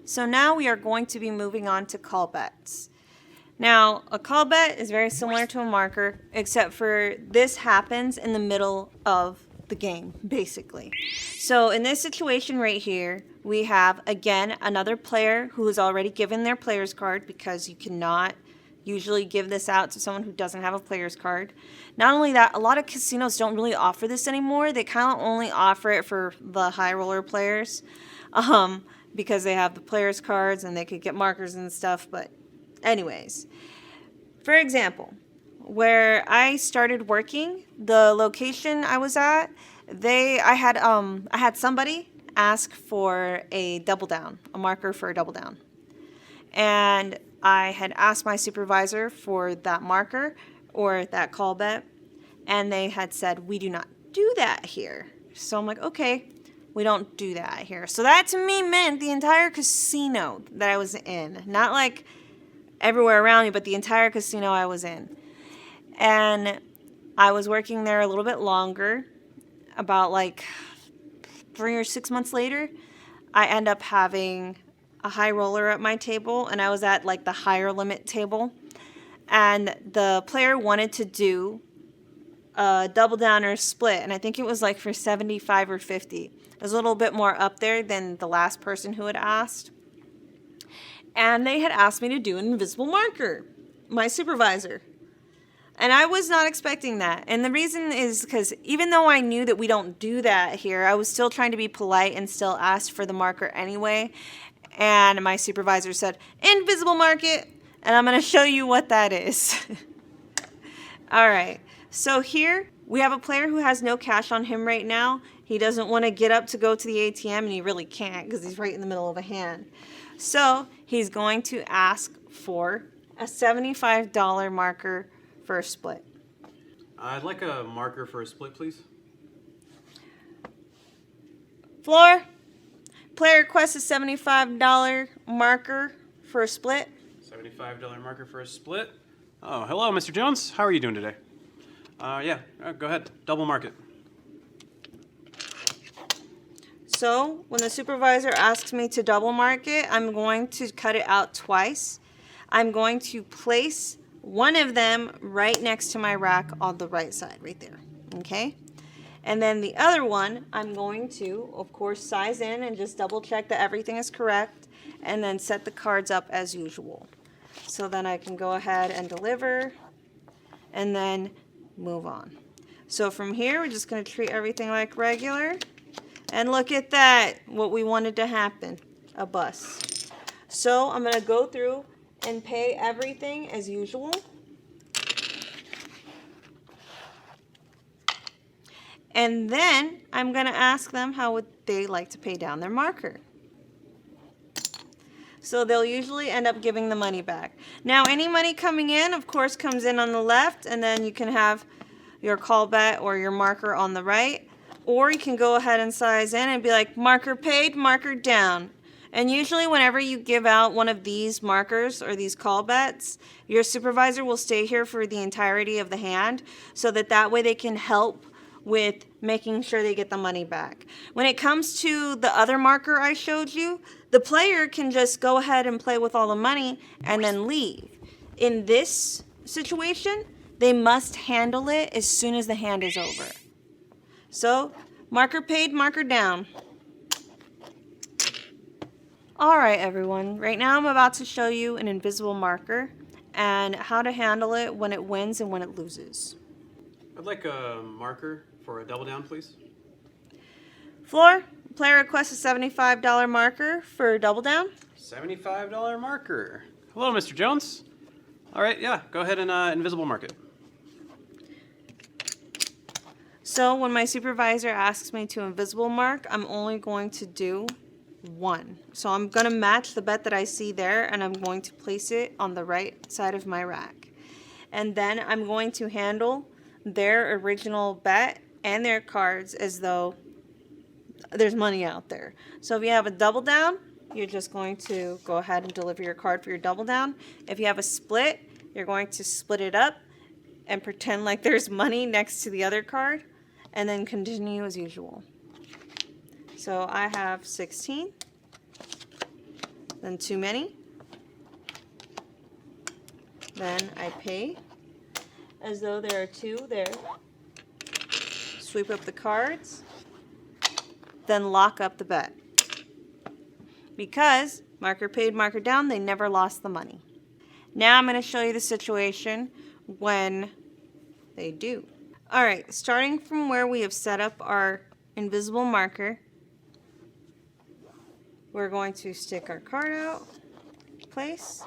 So now we are going to be moving on to call bets. Now, a call bet is very similar to a marker, except for this happens in the middle of the game, basically. So in this situation right here, we have, again, another player who has already given their player's card, because you cannot usually give this out to someone who doesn't have a player's card. Not only that, a lot of casinos don't really offer this anymore. They kind of only offer it for the high roller players, because they have the player's cards and they could get markers and stuff. But anyways, for example, where I started working, the location I was at, I had somebody ask for a double down, a marker for a double down. And I had asked my supervisor for that marker or that call bet, and they had said, we do not do that here. So I'm like, okay, we don't do that here. So that to me meant the entire casino that I was in, not like everywhere around me, but the entire casino I was in. And I was working there a little bit longer, about like 3 or 6 months later. I end up having a high roller at my table, and I was at like the higher limit table, and the player wanted to do a double down or split, and I think it was like for 75 or 50. It was a little bit more up there than the last person who had asked. And they had asked me to do an invisible marker, my supervisor. And I was not expecting that. And the reason is because even though I knew that we don't do that here, I was still trying to be polite and still asked for the marker anyway. And my supervisor said, invisible market. And I'm going to show you what that is. All right. So here we have a player who has no cash on him right now. He doesn't want to get up to go to the ATM, and he really can't because he's right in the middle of a hand. So he's going to ask for a $75 marker for a split. I'd like a marker for a split, please. Floor, player requests a $75 marker for a split. $75 marker for a split. Oh, hello, Mr. Jones. How are you doing today? Go ahead. Double mark it. So when the supervisor asks me to double mark it, I'm going to cut it out twice. I'm going to place one of them right next to my rack on the right side, right there, okay? And then the other one, I'm going to, of course, size in and just double check that everything is correct, and then set the cards up as usual. So then I can go ahead and deliver, and then move on. So from here, we're just going to treat everything like regular. And look at that, what we wanted to happen, a bust. So I'm going to go through and pay everything as usual. And then I'm going to ask them how would they like to pay down their marker. So they'll usually end up giving the money back. Now any money coming in, of course, comes in on the left, and then you can have your call bet or your marker on the right. Or you can go ahead and size in and be like, marker paid, marker down. And usually whenever you give out one of these markers or these call bets, your supervisor will stay here for the entirety of the hand, so that way they can help with making sure they get the money back. When it comes to the other marker I showed you, the player can just go ahead and play with all the money and then leave. In this situation, they must handle it as soon as the hand is over. So, marker paid, marker down. Alright everyone, right now I'm about to show you an invisible marker and how to handle it when it wins and when it loses. I'd like a marker for a double down, please. Floor, player requests a $75 marker for a double down. $75 marker. Hello, Mr. Jones. Alright, yeah, go ahead and invisible market. So when my supervisor asks me to invisible mark, I'm only going to do one. So I'm going to match the bet that I see there, and I'm going to place it on the right side of my rack. And then I'm going to handle their original bet and their cards as though there's money out there. So if you have a double down, you're just going to go ahead and deliver your card for your double down. If you have a split, you're going to split it up and pretend like there's money next to the other card, and then continue as usual. So I have 16, then too many. Then I pay as though there are 2 there. Sweep up the cards, then lock up the bet. Because marker paid, marker down, they never lost the money. Now I'm going to show you the situation when they do. All right, starting from where we have set up our invisible marker, we're going to stick our card out, place.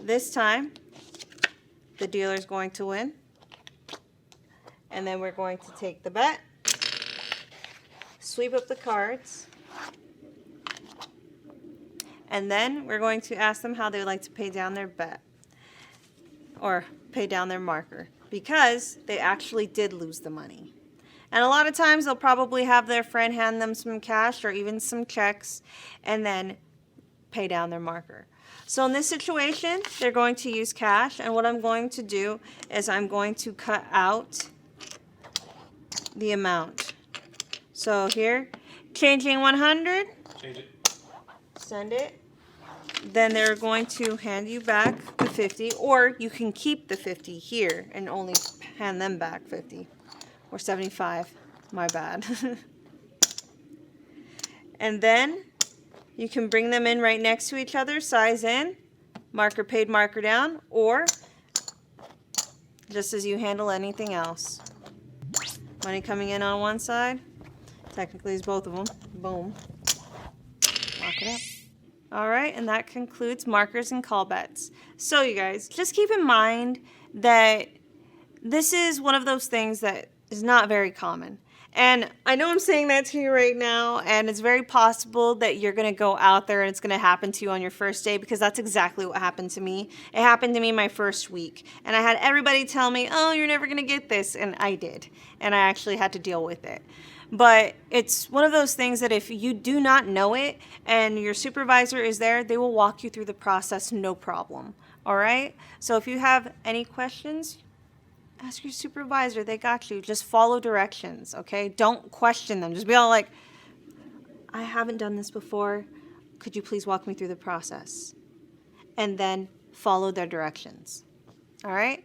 This time, the dealer is going to win. And then we're going to take the bet, sweep up the cards, and then we're going to ask them how they would like to pay down their bet or pay down their marker, because they actually did lose the money. And a lot of times they'll probably have their friend hand them some cash or even some checks and then pay down their marker. So in this situation, they're going to use cash, and what I'm going to do is I'm going to cut out the amount. So here, changing 100, Change it. send it. Then they're going to hand you back the 50, or you can keep the 50 here and only hand them back 50 or 75. My bad. And then you can bring them in right next to each other, size in, marker paid, marker down, or just as you handle anything else. Money coming in on one side, technically it's both of them. Boom. Lock it up. All right, and that concludes markers and call bets. So you guys, just keep in mind that this is one of those things that is not very common. And I know I'm saying that to you right now, and it's very possible that you're going to go out there and it's going to happen to you on your first day, because that's exactly what happened to me. It happened to me my first week, and I had everybody tell me, oh, you're never going to get this, and I did, and I actually had to deal with it. But it's one of those things that if you do not know it and your supervisor is there, they will walk you through the process, no problem. All right? So if you have any questions, ask your supervisor. They got you. Just follow directions, okay? Don't question them. Just be all like, I haven't done this before. Could you please walk me through the process? And then follow their directions. All right?